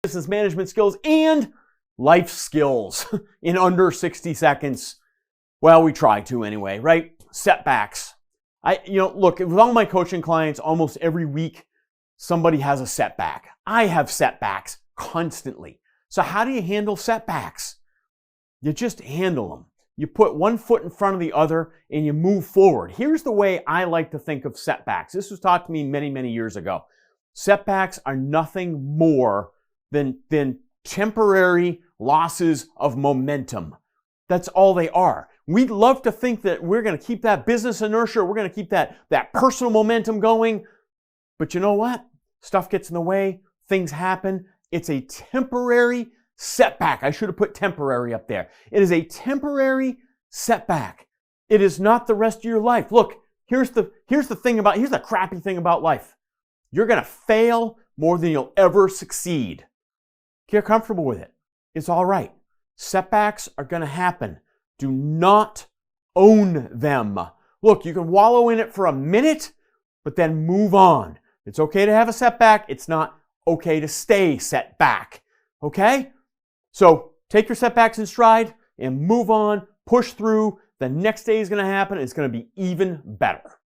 business management skills and life skills in under 60 seconds. Well, we try to anyway, right? Setbacks. Look, with all my coaching clients, almost every week, somebody has a setback. I have setbacks constantly. So how do you handle setbacks? You just handle them. You put one foot in front of the other and you move forward. Here's the way I like to think of setbacks. This was taught to me many, many years ago. Setbacks are nothing more than temporary losses of momentum. That's all they are. We'd love to think that we're going to keep that business inertia, we're going to keep that personal momentum going. But you know what? Stuff gets in the way, things happen. It's a temporary setback. I should have put temporary up there. It is a temporary setback. It is not the rest of your life. Look, here's the crappy thing about life. You're going to fail more than you'll ever succeed. Get comfortable with it. It's all right. Setbacks are going to happen. Do not own them. Look, you can wallow in it for a minute, but then move on. It's okay to have a setback. It's not okay to stay set back. Okay? So take your setbacks in stride and move on, push through. The next day is going to happen. It's going to be even better.